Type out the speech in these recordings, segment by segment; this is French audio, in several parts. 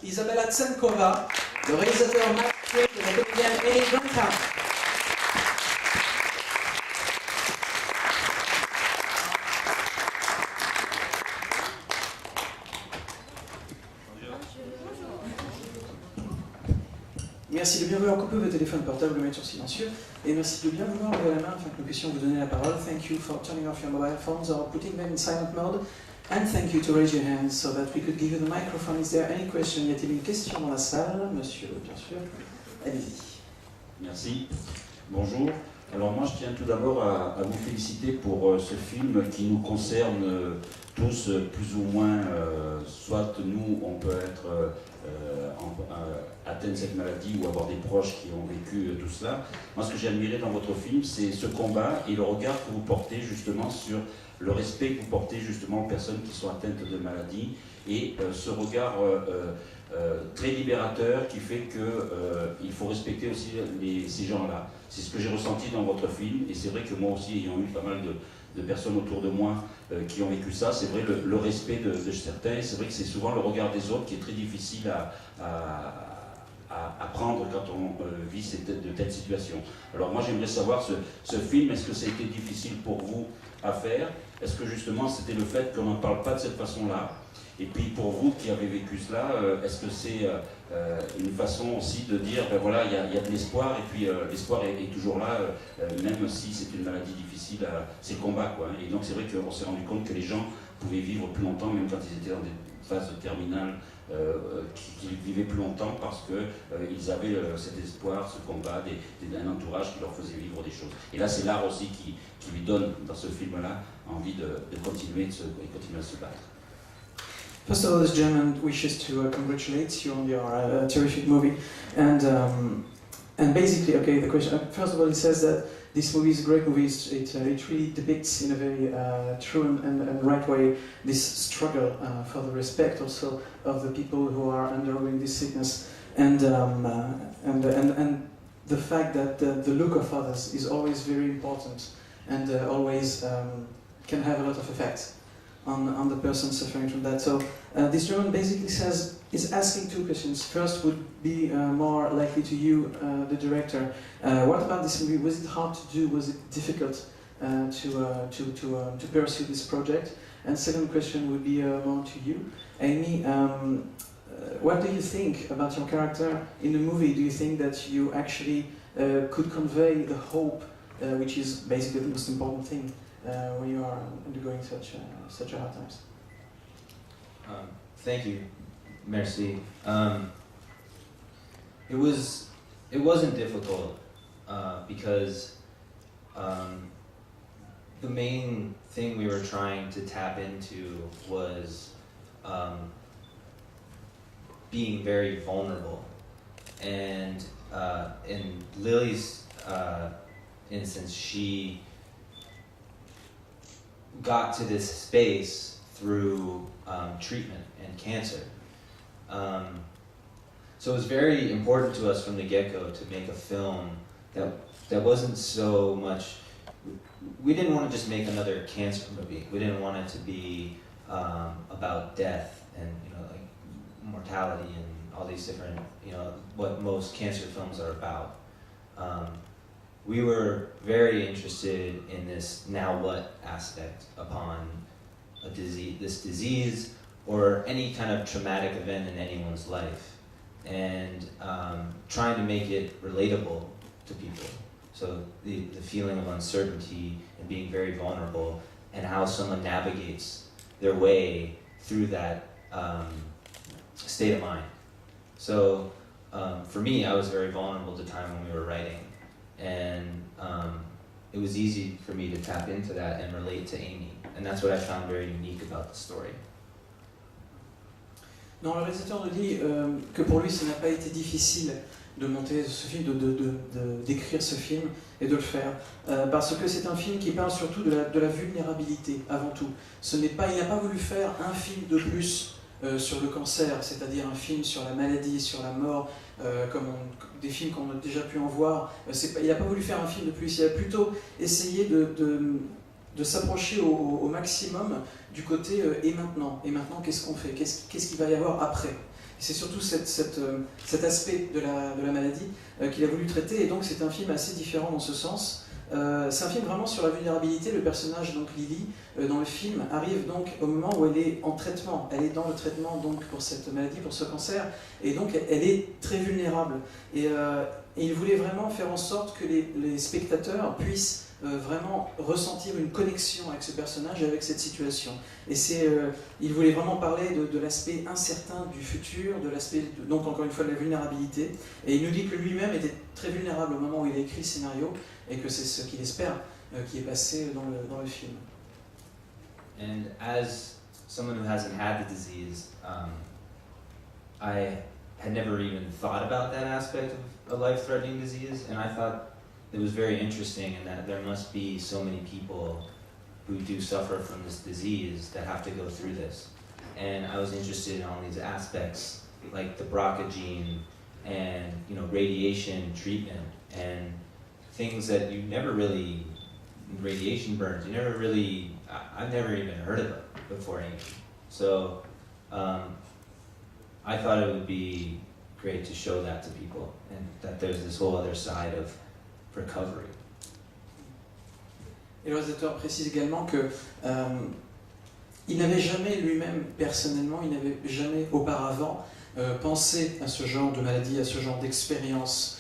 Isabella Tsenkova, le réalisateur Max Craig et la comédienne Ellie Duncan. Merci de bien vouloir couper vos téléphones portables, le mettre sur silencieux, et merci de bien vouloir lever la main afin que nous puissions vous donner la parole. Thank you for turning off your mobile phones or putting them in silent mode. And thank you to raise your hands so that we could give you the microphone. Is there any question? Y a-t-il une question dans la salle? Monsieur, bien sûr. Allez-y. Merci. Bonjour. Alors moi je tiens tout d'abord à vous féliciter pour ce film qui nous concerne tous plus ou moins, soit nous on peut être atteint de cette maladie ou avoir des proches qui ont vécu tout cela. Moi ce que j'ai admiré dans votre film c'est ce combat et le regard que vous portez justement sur le respect que vous portez justement aux personnes qui sont atteintes de maladies et ce regard très libérateur qui fait qu'il faut respecter aussi ces gens-là. C'est ce que j'ai ressenti dans votre film et c'est vrai que moi aussi ayant eu pas mal de personnes autour de moi qui ont vécu ça, c'est vrai le respect de certains, c'est vrai que c'est souvent le regard des autres qui est très difficile à prendre quand on vit de telles situations. Alors moi j'aimerais savoir ce film, est-ce que ça a été difficile pour vous à faire? Est-ce que justement c'était le fait qu'on n'en parle pas de cette façon-là? Et puis pour vous qui avez vécu cela, est-ce que c'est une façon aussi de dire, ben voilà, il y a de l'espoir, et puis l'espoir est toujours là, même si c'est une maladie difficile, c'est le combat, quoi. Et donc c'est vrai qu'on s'est rendu compte que les gens pouvaient vivre plus longtemps, même quand ils étaient dans des phases terminales, qu'ils vivaient plus longtemps parce qu'ils avaient cet espoir, ce combat, d'un entourage qui leur faisait vivre des choses. Et là c'est l'art aussi qui lui donne, dans ce film-là, envie de continuer, et continuer à se battre. First of all, this German wishes to congratulate you on your terrific movie, and basically, okay, the question. First of all, it says that this movie is a great movie. It really depicts in a very true and right way this struggle for the respect also of the people who are undergoing this sickness, and the fact that the look of others is always very important and always can have a lot of effect on the person suffering from that. So this German basically is asking two questions. First would be more likely to you, the director. What about this movie? Was it hard to do? Was it difficult to pursue this project? And second question would be more to you, Amy. What do you think about your character in the movie? Do you think that you actually could convey the hope, which is basically the most important thing when you are undergoing such a hard times? Thank you, merci. It wasn't difficult because the main thing we were trying to tap into was being very vulnerable, and in Lily's instance, she got to this space through treatment and cancer. So it was very important to us from the get-go to make a film that wasn't so much. We didn't want to just make another cancer movie. We didn't want it to be about death and like mortality and all these different what most cancer films are about. We were very interested in this now what aspect upon this disease or any kind of traumatic event in anyone's life, and trying to make it relatable to people. So the feeling of uncertainty and being very vulnerable and how someone navigates their way through that state of mind. So for me, I was very vulnerable at the time when we were writing. And it was easy for me to tap into that and relate to Amy. And that's what I found very unique about the story. Non, le réalisateur nous dit que pour lui, ça n'a pas été difficile de monter ce film, d'écrire ce film et de le faire. Parce que c'est un film qui parle surtout de la vulnérabilité, avant tout. Il n'a pas voulu faire un film de plus sur le cancer, c'est-à-dire un film sur la maladie, sur la mort, comme des films qu'on a déjà pu en voir. Il n'a pas voulu faire un film de plus, il a plutôt essayé de s'approcher au maximum du côté et maintenant qu'est-ce qu'on fait, qu'est-ce qu'il va y avoir après. C'est surtout cet aspect de la maladie qu'il a voulu traiter, et donc c'est un film assez différent dans ce sens. C'est un film vraiment sur la vulnérabilité. Le personnage, donc Lily, dans le film, arrive donc au moment où elle est en traitement. Elle est dans le traitement donc pour cette maladie, pour ce cancer, et donc elle est très vulnérable. Et il voulait vraiment faire en sorte que les spectateurs puissent vraiment ressentir une connexion avec ce personnage et avec cette situation. Et il voulait vraiment parler de l'aspect incertain du futur, de l'aspect, donc encore une fois, de la vulnérabilité. Et il nous dit que lui-même était très vulnérable au moment où il a écrit le scénario, et que c'est ce qu'il espère qui est passé dans le film. And as someone who hasn't had the disease, I had never even thought about that aspect of a life-threatening disease, and I thought it was very interesting in that there must be so many people who do suffer from this disease that have to go through this. And I was interested in all these aspects, like the BRCA gene and radiation treatment and things that you never really, radiation burns, I've never even heard of them before. So I thought it would be great to show that to people, and that there's this whole other side of recovery. Et le réalisateur précise également que il n'avait jamais lui-même, personnellement, il n'avait jamais auparavant pensé à ce genre de maladie, à ce genre d'expérience,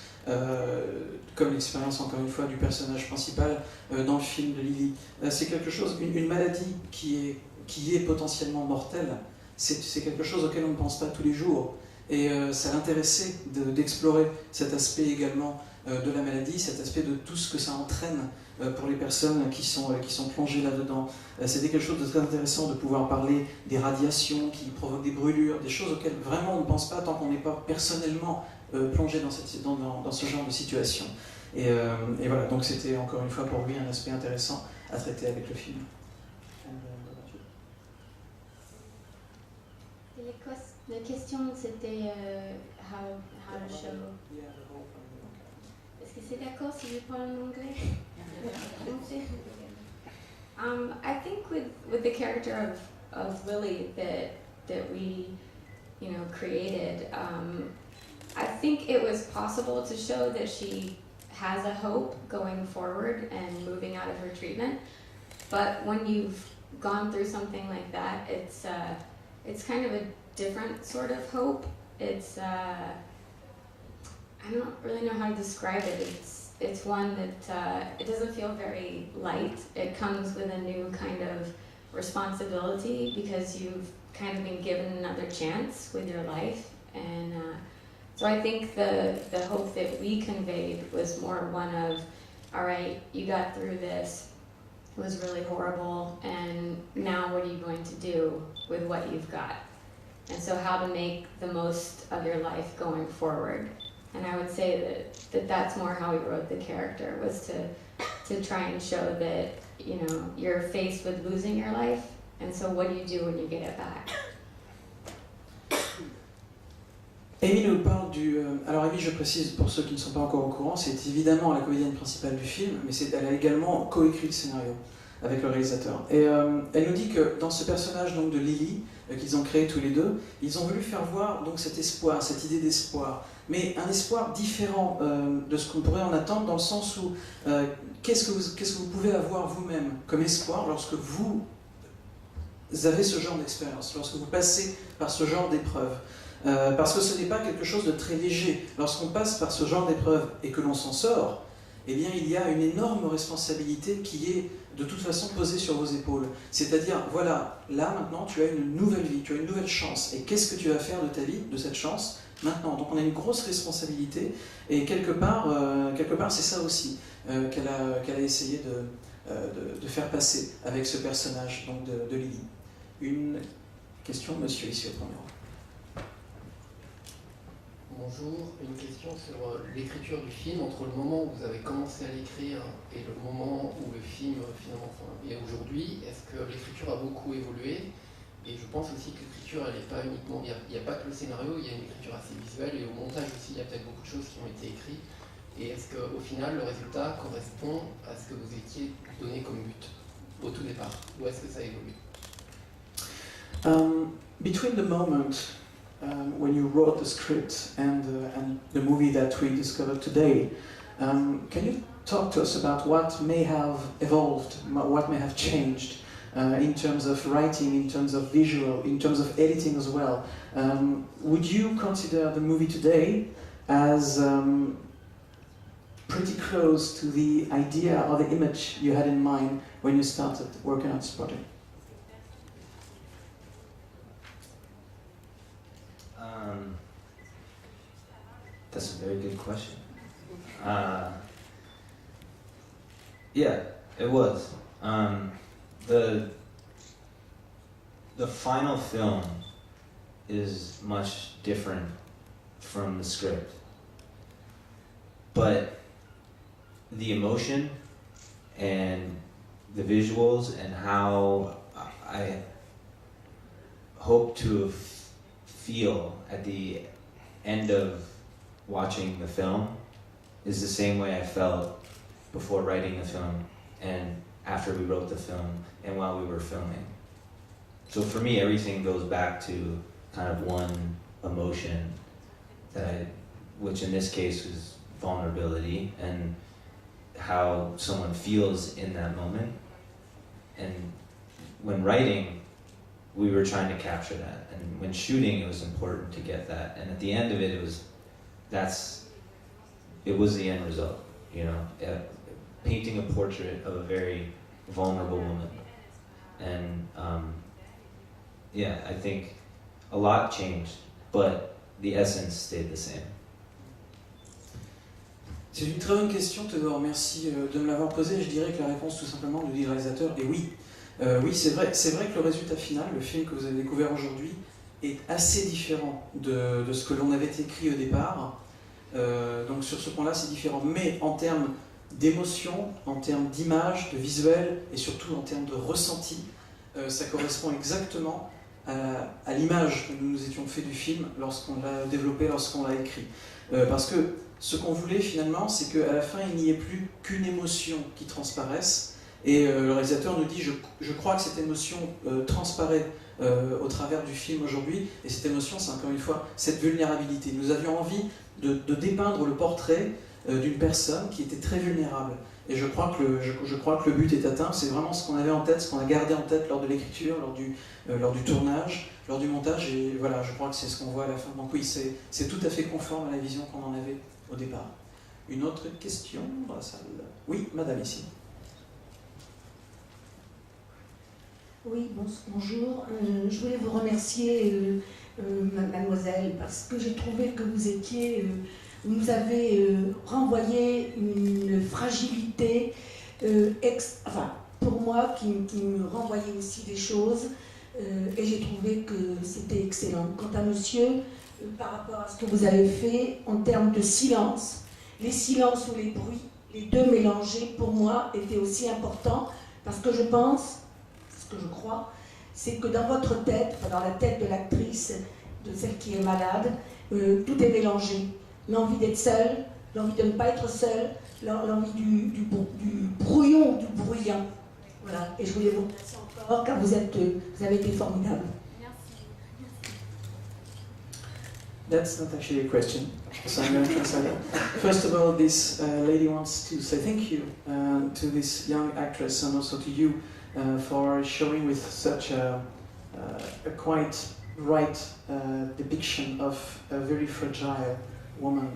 comme l'expérience, encore une fois, du personnage principal dans le film de Lily. C'est quelque chose, une maladie qui est potentiellement mortelle, c'est quelque chose auquel on ne pense pas tous les jours. Et ça l'intéressait d'explorer cet aspect également de la maladie, cet aspect de tout ce que ça entraîne pour les personnes qui sont plongées là-dedans. C'était quelque chose de très intéressant de pouvoir parler des radiations qui provoquent des brûlures, des choses auxquelles vraiment on ne pense pas tant qu'on n'est pas personnellement plongé dans ce genre de situation. Et voilà, donc c'était encore une fois pour lui un aspect intéressant à traiter avec le film. La question c'était how to show. Est-ce que c'est d'accord si je parle en anglais? I think with the character of Lily that we created, I think it was possible to show that she has a hope going forward and moving out of her treatment. But when you've gone through something like that, it's kind of a different sort of hope. It's I don't really know how to describe it. It's one that it doesn't feel very light. It comes with a new kind of responsibility because you've kind of been given another chance with your life. And so I think the hope that we conveyed was more one of, all right, you got through this, it was really horrible, and now what are you going to do with what you've got? And so how to make the most of your life going forward. And I would say that that's more how we wrote the character, was to try and show that, you're faced with losing your life, and so what do you do when you get it back? Amy nous parle alors Amy, je précise pour ceux qui ne sont pas encore au courant, c'est évidemment la comédienne principale du film, mais elle a également coécrit le scénario avec le réalisateur. Et elle nous dit que dans ce personnage donc, de Lily, qu'ils ont créé tous les deux, ils ont voulu faire voir donc, cet espoir, cette idée d'espoir, mais un espoir différent de ce qu'on pourrait en attendre, dans le sens où qu'est-ce que vous pouvez avoir vous-même comme espoir lorsque vous avez ce genre d'expérience, lorsque vous passez par ce genre d'épreuve. Parce que ce n'est pas quelque chose de très léger. Lorsqu'on passe par ce genre d'épreuve et que l'on s'en sort, eh bien, il y a une énorme responsabilité qui est de toute façon posée sur vos épaules. C'est-à-dire, voilà, là maintenant tu as une nouvelle vie, tu as une nouvelle chance. Et qu'est-ce que tu vas faire de ta vie, de cette chance, maintenant? Donc on a une grosse responsabilité. Et quelque part c'est ça aussi qu'elle a essayé de faire passer avec ce personnage donc de Lily. Une question, monsieur, ici au premier rang. Bonjour, une question sur l'écriture du film, entre le moment où vous avez commencé à l'écrire et le moment où le film finalement est aujourd'hui. Est-ce que l'écriture a beaucoup évolué? Et je pense aussi que l'écriture, elle n'est pas uniquement, il n'y a pas que le scénario, il y a une écriture assez visuelle, et au montage aussi, il y a peut-être beaucoup de choses qui ont été écrites. Et est-ce qu'au final, le résultat correspond à ce que vous étiez donné comme but au tout départ? Ou est-ce que ça évolue? Between the moment when you wrote the script and the movie that we discovered today. Can you talk to us about what may have evolved, what may have changed in terms of writing, in terms of visual, in terms of editing as well? Would you consider the movie today as pretty close to the idea or the image you had in mind when you started working on this project? That's a very good question. Yeah, it was. The final film is much different from the script, but the emotion and the visuals and how I hope to feel at the end of watching the film is the same way I felt before writing the film and after we wrote the film and while we were filming. So for me, everything goes back to kind of one emotion which in this case was vulnerability and how someone feels in that moment. And when writing, we were trying to capture that. And when shooting, it was important to get that. And at the end of it, it was the end result, you know, painting a portrait of a very vulnerable woman. And yeah, I think a lot changed, but the essence stayed the same. C'est une très bonne question, Théodore, merci de me l'avoir posée. Je dirais que la réponse tout simplement nous dit le réalisateur est oui. Oui, c'est vrai que le résultat final, le film que vous avez découvert aujourd'hui, est assez différent de ce que l'on avait écrit au départ. Donc sur ce point-là, c'est différent. Mais en termes d'émotion, en termes d'image, de visuel, et surtout en termes de ressenti, ça correspond exactement à l'image que nous nous étions fait du film lorsqu'on l'a développé, lorsqu'on l'a écrit. Parce que ce qu'on voulait finalement, c'est qu'à la fin, il n'y ait plus qu'une émotion qui transparaisse. Et le réalisateur nous dit, je crois que cette émotion transparaît au travers du film aujourd'hui. Et cette émotion, c'est encore une fois cette vulnérabilité. Nous avions envie de dépeindre le portrait d'une personne qui était très vulnérable. Et je crois que le but est atteint. C'est vraiment ce qu'on avait en tête, ce qu'on a gardé en tête lors de l'écriture, lors du tournage, lors du montage. Et voilà, je crois que c'est ce qu'on voit à la fin. Donc oui, c'est tout à fait conforme à la vision qu'on en avait au départ. Une autre question dans la salle? Oui, madame, ici. Oui, bonjour. Je voulais vous remercier, mademoiselle, parce que j'ai trouvé que vous nous avez renvoyé une fragilité, pour moi, qui me renvoyait aussi des choses, et j'ai trouvé que c'était excellent. Quant à monsieur, par rapport à ce que vous avez fait, en termes de silence, les silences ou les bruits, les deux mélangés, pour moi, étaient aussi importants, parce que je pense, ce que je crois, c'est que dans votre tête, dans la tête de l'actrice, de celle qui est malade, tout est mélangé. L'envie d'être seule, l'envie de ne pas être seule, l'envie du brouillon, du bruyant. Voilà. Et je voulais vous remercier encore, car vous avez été formidable. That's not actually a question, so I'm going to translate it. First of all, this lady wants to say thank you to this young actress and also to you for showing with such a quite right depiction of a very fragile woman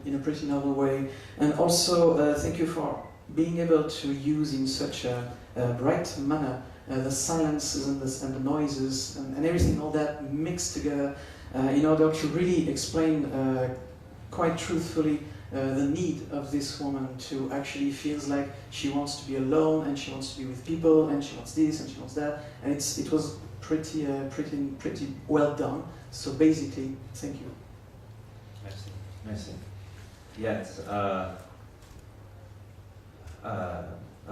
in a pretty novel way. And also thank you for being able to use in such a bright manner the silences and the noises and everything, all that mixed together in order to really explain quite truthfully the need of this woman to actually feels like she wants to be alone and she wants to be with people and she wants this and she wants that, and it was pretty well done. So basically, thank you. Merci. Yes, a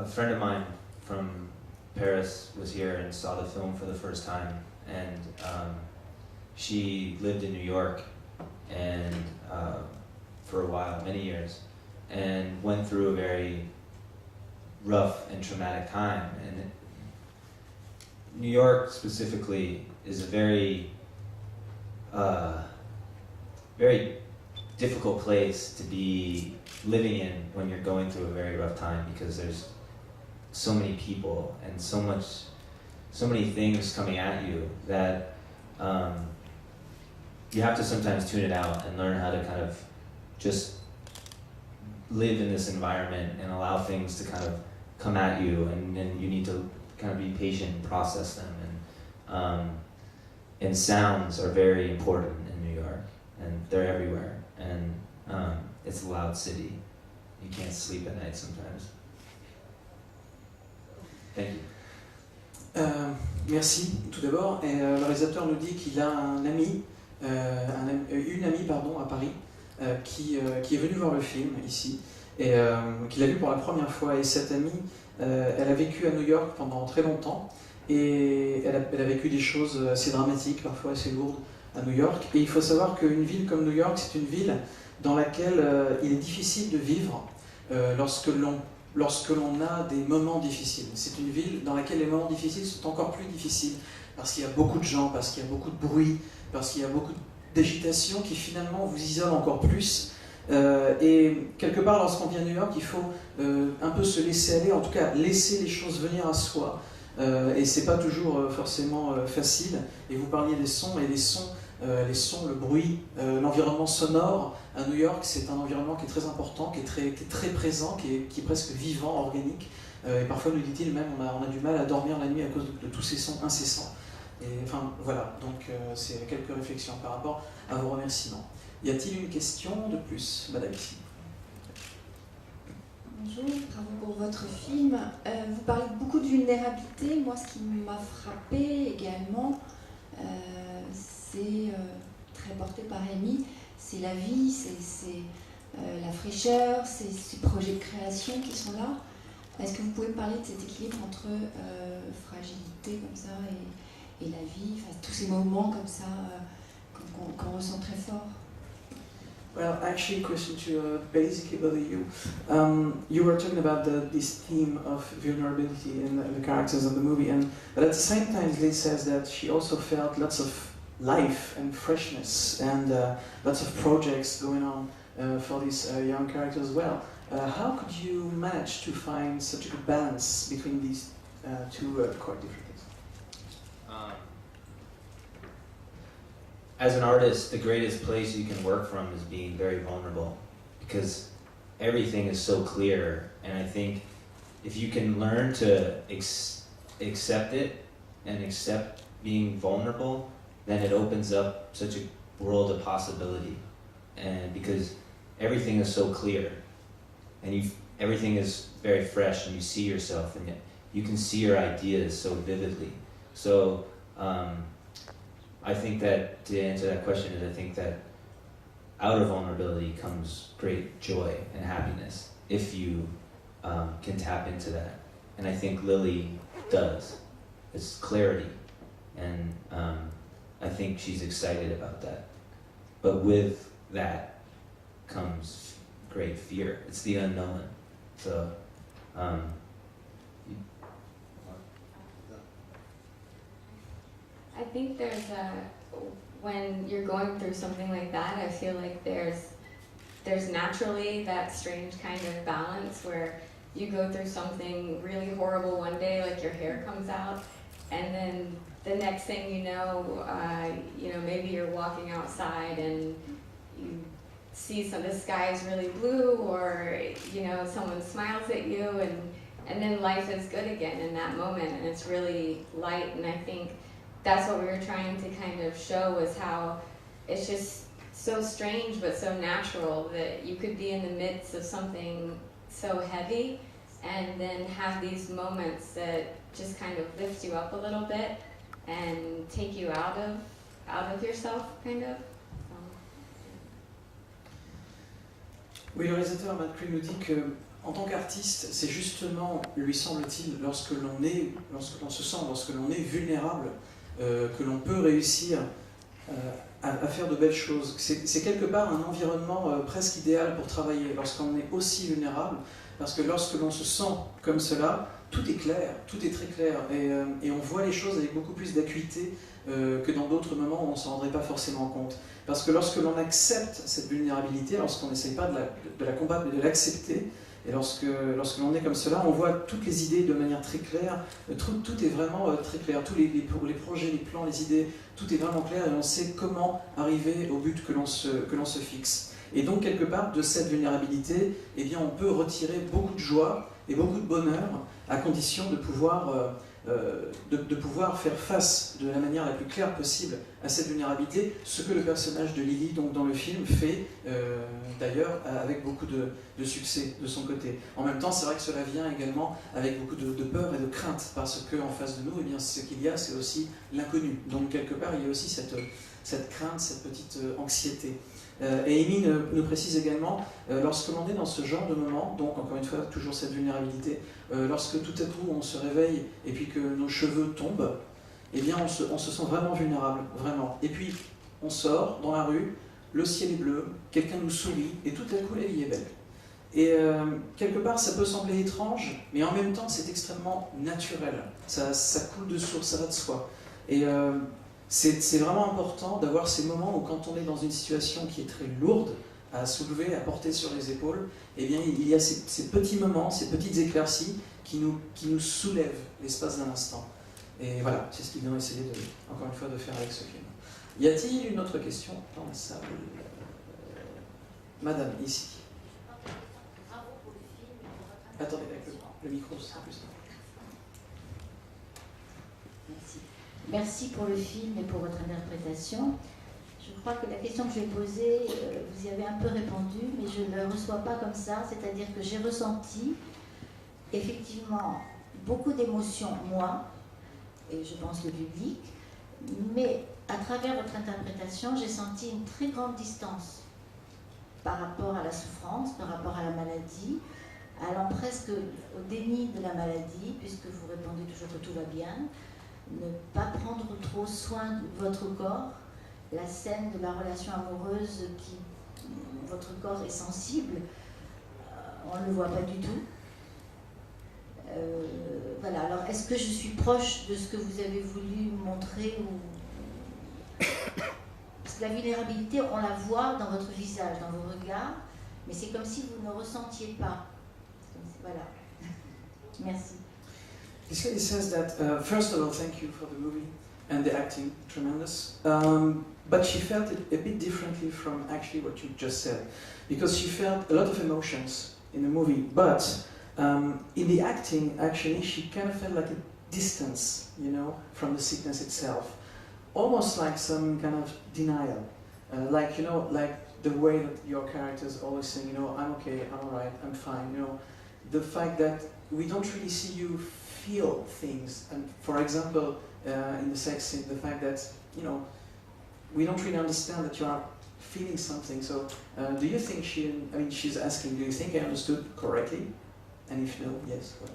friend of mine from Paris was here and saw the film for the first time, and she lived in New York and for a while, many years, and went through a very rough and traumatic time. And New York specifically is a very very difficult place to be living in when you're going through a very rough time, because there's so many people and so many things coming at you that you have to sometimes tune it out and learn how to kind of just live in this environment and allow things to kind of come at you, and then you need to kind of be patient and process them. And sounds are very important in New York, and they're everywhere. And it's a loud city. You can't sleep at night sometimes. Thank you. Merci tout d'abord. Et, le réalisateur nous dit qu'il a une amie à Paris qui est venue voir le film ici et qu'il a vu pour la première fois. Et cette amie, elle a vécu à New York pendant très longtemps et elle a vécu des choses assez dramatiques, parfois assez lourdes à New York. Et il faut savoir qu'une ville comme New York, c'est une ville dans laquelle il est difficile de vivre lorsque l'on a des moments difficiles. C'est une ville dans laquelle les moments difficiles sont encore plus difficiles parce qu'il y a beaucoup de gens, parce qu'il y a beaucoup de bruit, parce qu'il y a beaucoup d'agitation qui finalement vous isole encore plus. Et quelque part, lorsqu'on vient à New York, il faut un peu se laisser aller, en tout cas laisser les choses venir à soi. Et c'est pas toujours forcément facile. Et vous parliez des sons, et les sons, le bruit, l'environnement sonore à New York, c'est un environnement qui est très important, qui est très présent, qui est presque vivant, organique. Et parfois, nous dit-il, même on a du mal à dormir la nuit à cause de tous ces sons incessants. Et enfin voilà, donc c'est quelques réflexions par rapport à vos remerciements. Y a-t-il une question de plus, madame ici? Bonjour, bravo pour votre film. Vous parlez beaucoup de vulnérabilité. Moi, ce qui m'a frappé également, c'est très porté par Amy, c'est la vie, c'est la fraîcheur, c'est ces projets de création qui sont là. Est-ce que vous pouvez me parler de cet équilibre entre fragilité comme ça et la vie, enfin, tous ces moments comme ça qu'on ressent très fort? Well, actually, question to basically whether you were talking about this theme of vulnerability in the characters of the movie, but at the same time, Liz says that she also felt lots of life and freshness and lots of projects going on for these young characters as well. How could you manage to find such a good balance between these two quite different things? As an artist, the greatest place you can work from is being very vulnerable, because everything is so clear, and I think if you can learn to accept it and accept being vulnerable, then it opens up such a world of possibility. And because everything is so clear, and everything is very fresh, and you see yourself, and you can see your ideas so vividly. So I think that, to answer that question, is I think that out of vulnerability comes great joy and happiness if you can tap into that. And I think Lily does. It's clarity. And I think she's excited about that. But with that comes great fear. It's the unknown. So, I think when you're going through something like that, I feel like there's naturally that strange kind of balance where you go through something really horrible one day, like your hair comes out, and then the next thing you know, maybe you're walking outside and you see the sky is really blue, or someone smiles at you, and then life is good again in that moment, and it's really light. And I think that's what we were trying to kind of show, was how it's just so strange but so natural that you could be in the midst of something so heavy and then have these moments that just kind of lift you up a little bit and take you out of yourself, kind of. Oui, le réalisateur Matt Crane nous dit que, en tant qu'artiste, c'est justement, lui semble-t-il, lorsque l'on est vulnérable, que l'on peut réussir à faire de belles choses. C'est quelque part un environnement presque idéal pour travailler, lorsqu'on est aussi vulnérable, parce que lorsque l'on se sent comme cela, tout est clair, tout est très clair, et on voit les choses avec beaucoup plus d'acuité que dans d'autres moments où on ne s'en rendrait pas forcément compte. Parce que lorsque l'on accepte cette vulnérabilité, lorsqu'on n'essaye pas de la combattre, mais de l'accepter, et lorsque l'on est comme cela, on voit toutes les idées de manière très claire, tout est vraiment très clair, tous les projets, les plans, les idées, tout est vraiment clair, et on sait comment arriver au but que l'on se fixe. Et donc, quelque part, de cette vulnérabilité, eh bien, on peut retirer beaucoup de joie et beaucoup de bonheur, à condition de pouvoir faire face de la manière la plus claire possible à cette vulnérabilité, ce que le personnage de Lily, donc dans le film, fait d'ailleurs avec beaucoup de succès de son côté. En même temps, c'est vrai que cela vient également avec beaucoup de peur et de crainte, parce qu'en face de nous, eh bien, ce qu'il y a, c'est aussi l'inconnu. Donc quelque part, il y a aussi cette crainte, cette petite anxiété. Et Amy nous précise également, lorsque l'on est dans ce genre de moment, donc encore une fois, toujours cette vulnérabilité, lorsque tout à coup on se réveille et puis que nos cheveux tombent, eh bien on se sent vraiment vulnérable, vraiment. Et puis on sort dans la rue, le ciel est bleu, quelqu'un nous sourit et tout à coup la vie est belle. Et quelque part ça peut sembler étrange, mais en même temps c'est extrêmement naturel, ça coule de source, ça va de soi. Et c'est vraiment important d'avoir ces moments où quand on est dans une situation qui est très lourde, à soulever, à porter sur les épaules, eh bien il y a ces petits moments, ces petites éclaircies qui nous soulèvent l'espace d'un instant. Et voilà, c'est ce qu'ils vont essayer encore une fois de faire avec ce film. Y a-t-il une autre question dans la salle? Madame, ici. Attendez, avec le micro, ce sera plus simple. Merci. Merci pour le film et pour votre interprétation. Je crois que la question que je vais poser, vous y avez un peu répondu, mais je ne le reçois pas comme ça, c'est-à-dire que j'ai ressenti effectivement beaucoup d'émotions, moi, et je pense le public, mais à travers votre interprétation, j'ai senti une très grande distance par rapport à la souffrance, par rapport à la maladie, allant presque au déni de la maladie, puisque vous répondez toujours que tout va bien, ne pas prendre trop soin de votre corps, la scène de la relation amoureuse qui, votre corps est sensible, on ne le voit pas du tout. Voilà, alors est-ce que je suis proche de ce que vous avez voulu montrer ou... Parce que la vulnérabilité, on la voit dans votre visage, dans vos regards, mais c'est comme si vous ne ressentiez pas. Voilà. Merci. He says that, first of all, thank you for the movie and the acting, tremendous. But she felt it a bit differently from actually what you just said, because she felt a lot of emotions in the movie, but in the acting, actually, she kind of felt like a distance, you know, from the sickness itself. Almost like some kind of denial. Like, you know, like the way that your characters always saying, you know, I'm okay, I'm alright, I'm fine, you know. The fact that we don't really see you feel things, and for example, in the sex scene, the fact that, you know, we don't really understand that you are feeling something. So, do you think she's asking, do you think I understood correctly? And if no, yes, well.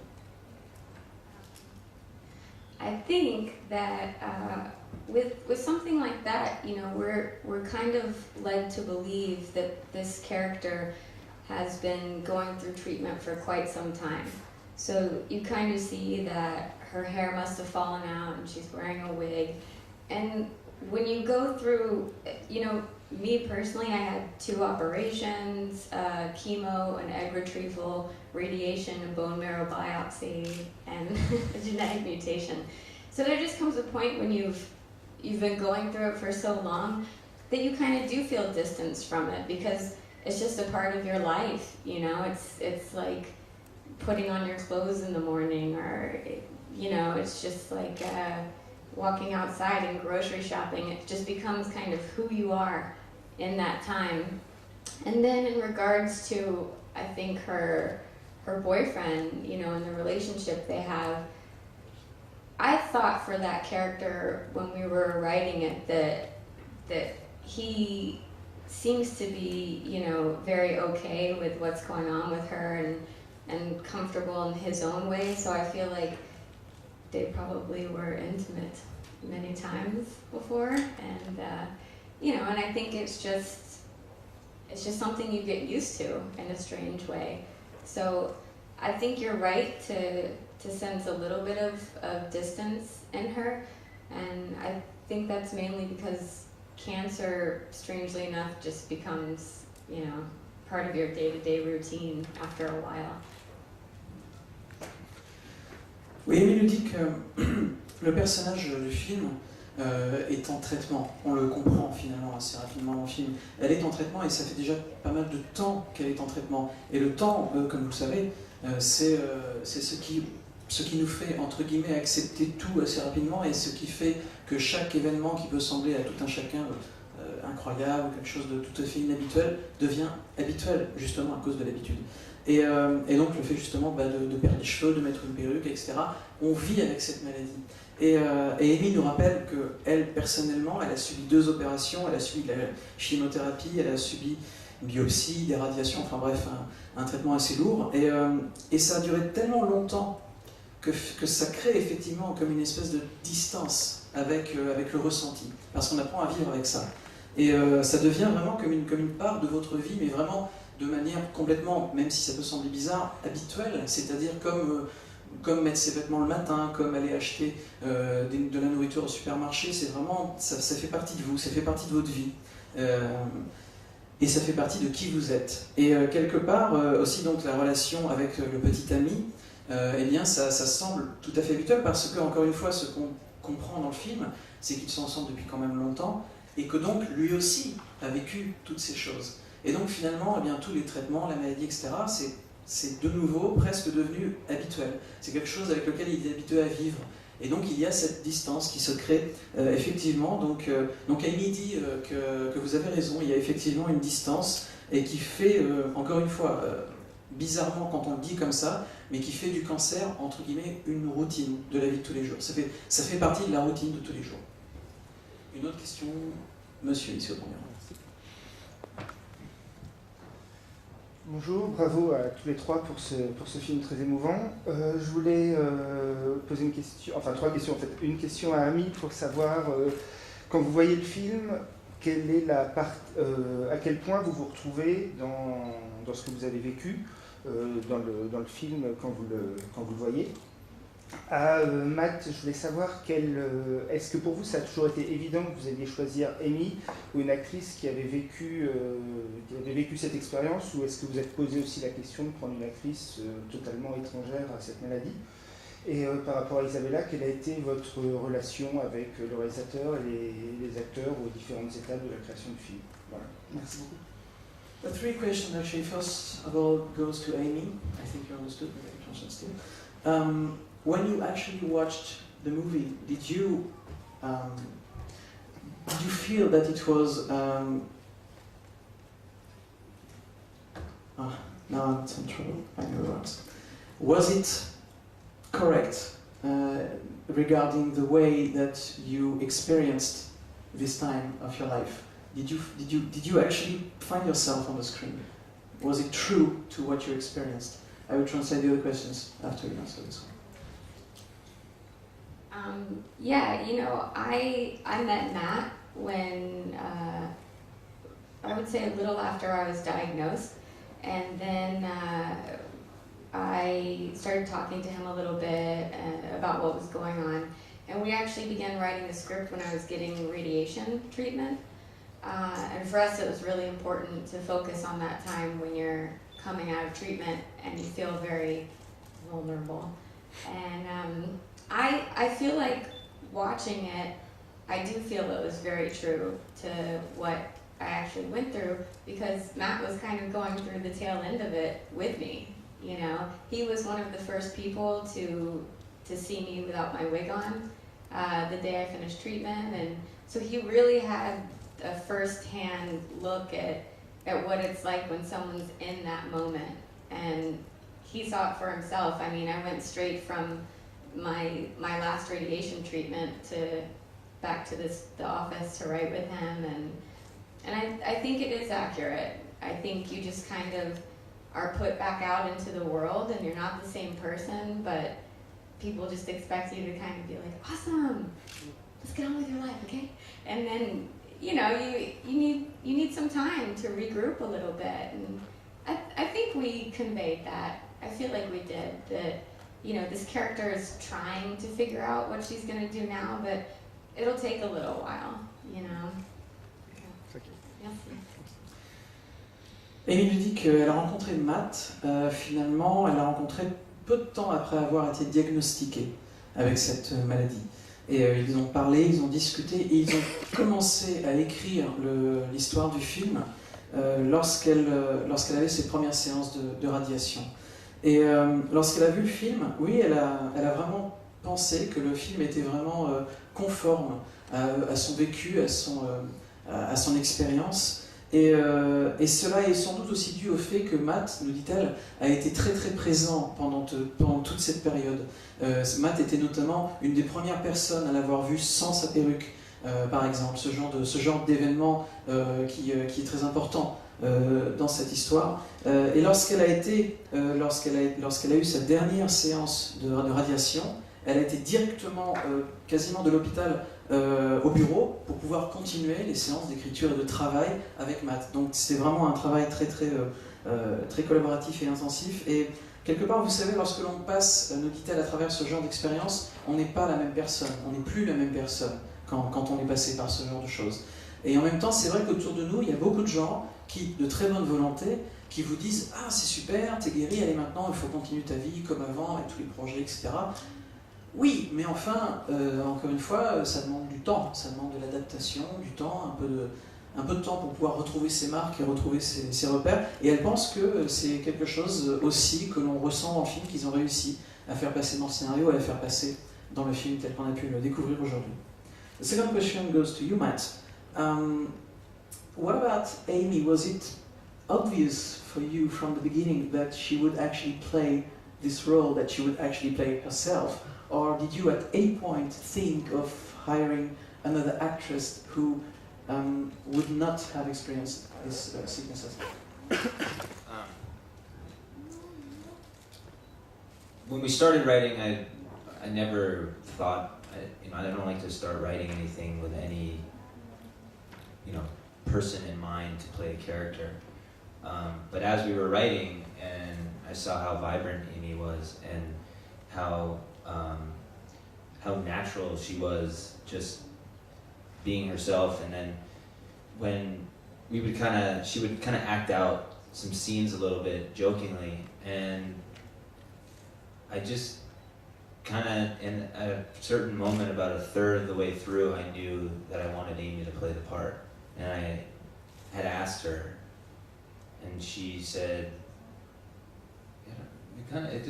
I think that with something like that, you know, we're kind of led to believe that this character has been going through treatment for quite some time. So you kind of see that her hair must have fallen out and she's wearing a wig. And when you go through, you know, me personally, I had 2 operations, chemo, an egg retrieval, radiation, a bone marrow biopsy, and a genetic mutation. So there just comes a point when you've been going through it for so long that you kind of do feel distance from it, because it's just a part of your life, you know. It's like putting on your clothes in the morning, or, you know, it's just like walking outside and grocery shopping. It just becomes kind of who you are in that time. And then in regards to, I think, her boyfriend, you know, and the relationship they have, I thought for that character when we were writing it that he seems to be, you know, very okay with what's going on with her and comfortable in his own way. So I feel like they probably were intimate many times before, and you know, and I think it's just something you get used to in a strange way. So I think you're right to sense a little bit of distance in her, and I think that's mainly because cancer, strangely enough, just becomes, part of your day-to-day routine after a while. Oui, Amy nous dit que le personnage du film est en traitement. On le comprend finalement assez rapidement dans le film. Elle est en traitement et ça fait déjà pas mal de temps qu'elle est en traitement. Et le temps, comme vous le savez, c'est ce qui nous fait, entre guillemets, accepter tout assez rapidement et ce qui fait que chaque événement qui peut sembler à tout un chacun incroyable ou quelque chose de tout à fait inhabituel devient habituel, justement à cause de l'habitude. Et donc le fait justement de perdre les cheveux, de mettre une perruque, etc., on vit avec cette maladie. Et Amy nous rappelle qu'elle, personnellement, elle a subi 2 opérations, elle a subi de la chimiothérapie, elle a subi une biopsie, des radiations, enfin bref, un traitement assez lourd. Et ça a duré tellement longtemps que ça crée effectivement comme une espèce de distance avec le ressenti, parce qu'on apprend à vivre avec ça. Et ça devient vraiment comme une part de votre vie, mais vraiment de manière complètement, même si ça peut sembler bizarre, habituelle, c'est-à-dire comme mettre ses vêtements le matin, comme aller acheter de la nourriture au supermarché, c'est vraiment, ça fait partie de vous, ça fait partie de votre vie. Et ça fait partie de qui vous êtes. Et quelque part, aussi donc la relation avec le petit ami, eh bien ça semble tout à fait habituel, parce que, encore une fois, ce qu'on comprend dans le film, c'est qu'ils sont ensemble depuis quand même longtemps, et que donc lui aussi a vécu toutes ces choses. Et donc finalement, eh bien, tous les traitements, la maladie, etc., c'est de nouveau presque devenu habituel. C'est quelque chose avec lequel il est habitué à vivre. Et donc il y a cette distance qui se crée effectivement. Donc Amy dit que vous avez raison, il y a effectivement une distance et qui fait, encore une fois, bizarrement quand on le dit comme ça, mais qui fait du cancer, entre guillemets, une routine de la vie de tous les jours. Ça fait partie de la routine de tous les jours. Une autre question, monsieur, ici au premier rang. Bonjour, bravo à tous les 3 pour ce film très émouvant. Je voulais poser une question, enfin 3 questions en fait. Une question à Amy pour savoir, quand vous voyez le film, quelle est à quel point vous vous retrouvez dans ce que vous avez vécu dans le film quand vous le voyez. À Matt, je voulais savoir est-ce que pour vous ça a toujours été évident que vous alliez choisir Amy ou une actrice qui avait vécu cette expérience, ou est-ce que vous êtes posé aussi la question de prendre une actrice totalement étrangère à cette maladie? Et par rapport à Isabella, quelle a été votre relation avec le réalisateur et les acteurs aux différentes étapes de la création du film? Voilà. Merci beaucoup. The 3 questions actually. First of all goes to Amy. I think you understood the question still. When you actually watched the movie, did you feel that it was now I'm in trouble. I know the words. Was it correct regarding the way that you experienced this time of your life? Did you actually find yourself on the screen? Was it true to what you experienced? I will translate the other questions after you answer this one. Yeah, I met Matt when, I would say a little after I was diagnosed, and then I started talking to him a little bit about what was going on, and we actually began writing the script when I was getting radiation treatment, and for us it was really important to focus on that time when you're coming out of treatment and you feel very vulnerable. And I feel like watching it, I do feel it was very true to what I actually went through, because Matt was kind of going through the tail end of it with me. He was one of the first people to see me without my wig on the day I finished treatment, and so he really had a first-hand look at what it's like when someone's in that moment, and he saw it for himself. I mean, I went straight from my last radiation treatment back to the office to write with him, and I think it is accurate. I think you just kind of are put back out into the world, and you're not the same person, but people just expect you to kind of be like, awesome, let's get on with your life, okay? And then you need some time to regroup a little bit, and I think we conveyed that I feel like we did, that, you know, this character is trying to figure out what she's going to do now, but it'll take a little while, you know. Merci. Amy nous dit qu'elle a rencontré Matt, finalement, elle l'a rencontré peu de temps après avoir été diagnostiquée avec cette maladie. Et ils ont parlé, ils ont discuté, et ils ont commencé à écrire l'histoire du film lorsqu'elle avait ses premières séances de radiation. Et lorsqu'elle a vu le film, oui, elle a vraiment pensé que le film était vraiment conforme à son vécu, à son expérience. Et cela est sans doute aussi dû au fait que Matt, nous dit-elle, a été très très présent pendant toute cette période. Matt était notamment une des premières personnes à l'avoir vu sans sa perruque, par exemple, ce genre d'événement qui est très important dans cette histoire. Et lorsqu'elle a eu sa dernière séance de radiation, elle a été directement, quasiment de l'hôpital, au bureau pour pouvoir continuer les séances d'écriture et de travail avec Matt. Donc c'est vraiment un travail très très collaboratif et intensif. Et quelque part, vous savez, lorsque l'on passe, nous dit-elle, à travers ce genre d'expérience, on n'est pas la même personne, on n'est plus la même personne quand on est passé par ce genre de choses. Et en même temps, c'est vrai qu'autour de nous, il y a beaucoup de gens qui, de très bonne volonté, qui vous disent « Ah, c'est super, t'es guéri, allez maintenant, il faut continuer ta vie comme avant, avec tous les projets, etc. » Oui, mais enfin, encore une fois, ça demande du temps, ça demande de l'adaptation, du temps, un peu de temps pour pouvoir retrouver ses marques et retrouver ses repères. Et elle pense que c'est quelque chose aussi que l'on ressent dans le film, qu'ils ont réussi à faire passer dans le scénario et à faire passer dans le film tel qu'on a pu le découvrir aujourd'hui. The second question goes to you, Matt. What about Amy? Was it obvious for you from the beginning that she would actually play this role, that she would actually play herself? Or did you at any point think of hiring another actress who would not have experienced these sicknesses? When we started writing, I never thought, I don't like to start writing anything with any, person in mind to play a character. But as we were writing, and I saw how vibrant Amy was, and how natural she was, just being herself. And then when she would kind of act out some scenes a little bit jokingly, and I just kind of, in a certain moment, about a third of the way through, I knew that I wanted Amy to play the part. And I had asked her, and she said, I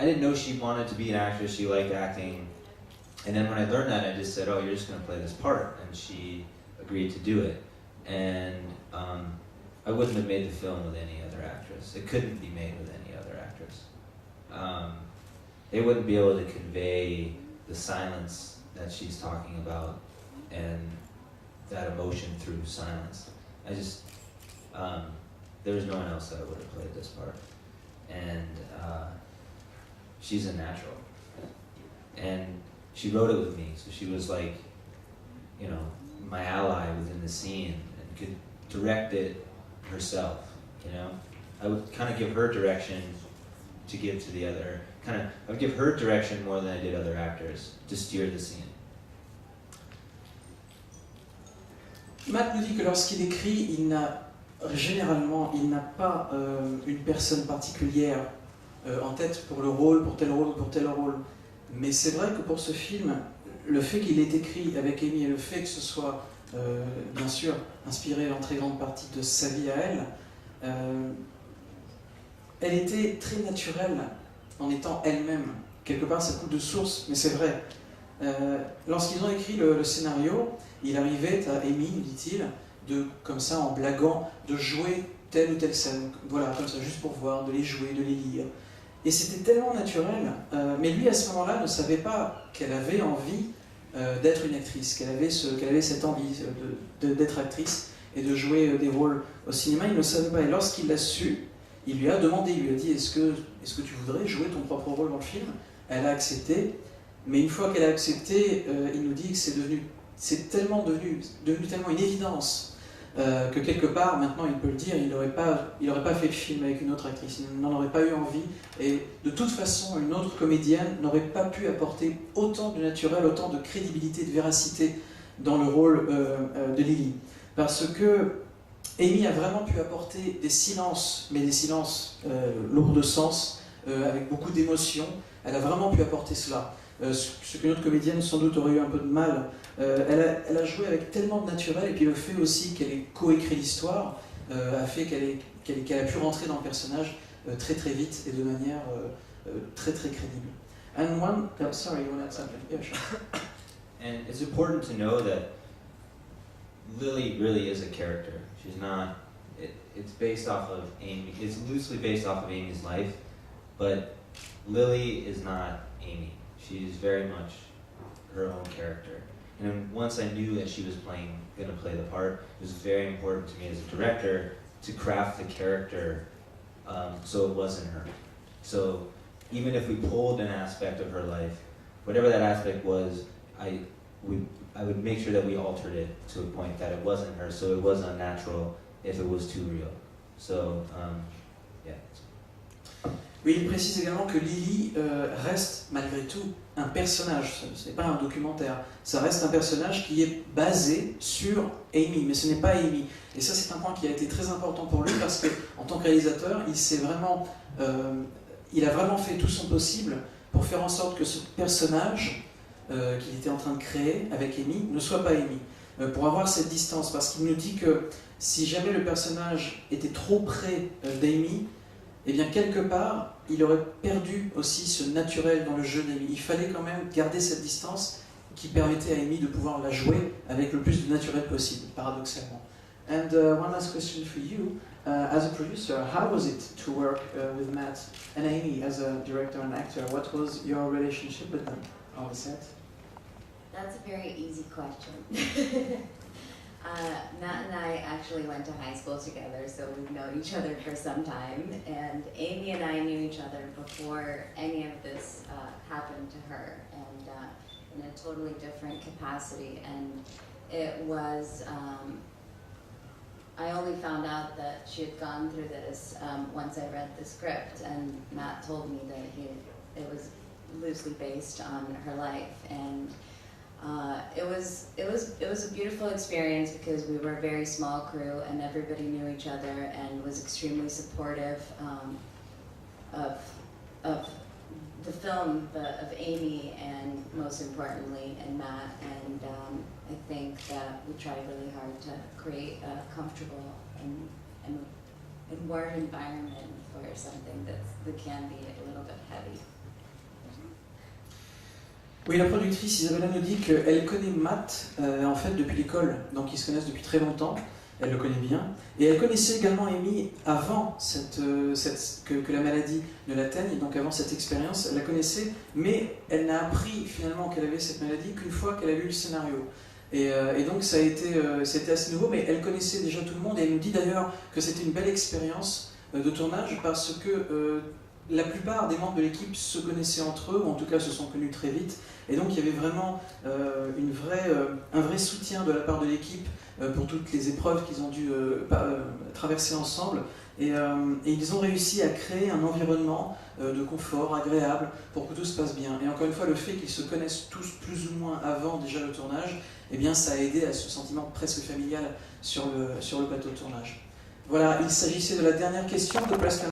didn't know she wanted to be an actress, she liked acting. And then when I learned that, I just said, oh, you're just going to play this part. And she agreed to do it. And I wouldn't have made the film with any other actress. It couldn't be made with any other actress. They wouldn't be able to convey the silence that she's talking about and that emotion through silence. There was no one else that would have played this part. And she's a natural. And she wrote it with me, so she was like, my ally within the scene and could direct it herself, I would kind of give her direction to give to the other, I would give her direction more than I did other actors to steer the scene. Matt nous dit que lorsqu'il écrit, il n'a pas une personne particulière en tête pour le rôle, pour tel rôle ou pour tel rôle. Mais c'est vrai que pour ce film, le fait qu'il ait écrit avec Amy et le fait que ce soit, bien sûr, inspiré en très grande partie de sa vie à elle, elle était très naturelle en étant elle-même. Quelque part, ça coule de source, mais c'est vrai. Lorsqu'ils ont écrit le scénario, il arrivait à Amy, nous dit-il, comme ça, en blaguant, de jouer telle ou telle scène, voilà, comme ça, juste pour voir, de les jouer, de les lire. Et c'était tellement naturel, mais lui, à ce moment-là, ne savait pas qu'elle avait envie d'être une actrice, qu'elle avait cette envie d'être actrice et de jouer des rôles au cinéma. Il ne le savait pas, et lorsqu'il l'a su, il lui a demandé, il lui a dit, est-ce que tu voudrais jouer ton propre rôle dans le film? Elle a accepté, mais une fois qu'elle a accepté, il nous dit que c'est devenu tellement une évidence que quelque part, maintenant il peut le dire, il n'aurait pas fait le film avec une autre actrice, il n'en aurait pas eu envie, et de toute façon, une autre comédienne n'aurait pas pu apporter autant de naturel, autant de crédibilité, de véracité dans le rôle de Lily. Parce que Amy a vraiment pu apporter des silences, mais des silences lourds de sens, avec beaucoup d'émotion. Elle a vraiment pu apporter cela. Ce qu'une autre comédienne sans doute aurait eu un peu de mal. Elle a joué avec tellement de naturel, et puis le fait aussi qu'elle ait coécrit l'histoire a fait qu'elle a pu rentrer dans le personnage très très vite et de manière très très crédible. And one, oh, sorry, you want to add something? Yeah, sure. And it's important to know that Lily really is a character. She's not. It's based off of Amy. It's loosely based off of Amy's life, but Lily is not Amy. She's very much her own character. And once I knew that she was going to play the part, it was very important to me as a director to craft the character so it wasn't her. So even if we pulled an aspect of her life, whatever that aspect was, I would make sure that we altered it to a point that it wasn't her, so it was unnatural if it was too real. So, yeah. Oui, il précise également que Lily reste malgré tout un personnage, ce n'est pas un documentaire, ça reste un personnage qui est basé sur Amy, mais ce n'est pas Amy. Et ça c'est un point qui a été très important pour lui parce qu'en tant que réalisateur, il a vraiment fait tout son possible pour faire en sorte que ce personnage qu'il était en train de créer avec Amy ne soit pas Amy, pour avoir cette distance, parce qu'il nous dit que si jamais le personnage était trop près d'Amy, eh bien quelque part, il aurait perdu aussi ce naturel dans le jeu d'Amy. Il fallait quand même garder cette distance qui permettait à Amy de pouvoir la jouer avec le plus de naturel possible, paradoxalement. And one last question for you, as a producer, how was it to work with Matt and Amy as a director and actor? What was your relationship with them on the set? That's a very easy question. Matt and I actually went to high school together, so we've known each other for some time. And Amy and I knew each other before any of this happened to her, and in a totally different capacity. And it was, I only found out that she had gone through this once I read the script, and Matt told me that it was loosely based on her life. And it was a beautiful experience because we were a very small crew and everybody knew each other and was extremely supportive of the film, of Amy, and most importantly, and Matt. And I think that we tried really hard to create a comfortable and warm environment for something that can be a little bit heavy. Oui, la productrice Isabella nous dit qu'elle connaît Matt en fait depuis l'école, donc ils se connaissent depuis très longtemps, elle le connaît bien, et elle connaissait également Amy avant que la maladie ne l'atteigne, donc avant cette expérience, elle la connaissait, mais elle n'a appris finalement qu'elle avait cette maladie qu'une fois qu'elle a lu le scénario. Et donc c'était assez nouveau, mais elle connaissait déjà tout le monde, et elle nous dit d'ailleurs que c'était une belle expérience de tournage parce que la plupart des membres de l'équipe se connaissaient entre eux, ou en tout cas se sont connus très vite, et donc il y avait vraiment un vrai soutien de la part de l'équipe pour toutes les épreuves qu'ils ont dû traverser ensemble, et ils ont réussi à créer un environnement de confort agréable pour que tout se passe bien. Et encore une fois, le fait qu'ils se connaissent tous plus ou moins avant déjà le tournage, eh bien ça a aidé à ce sentiment presque familial sur le plateau de tournage. Voilà, il s'agissait de la dernière question de Press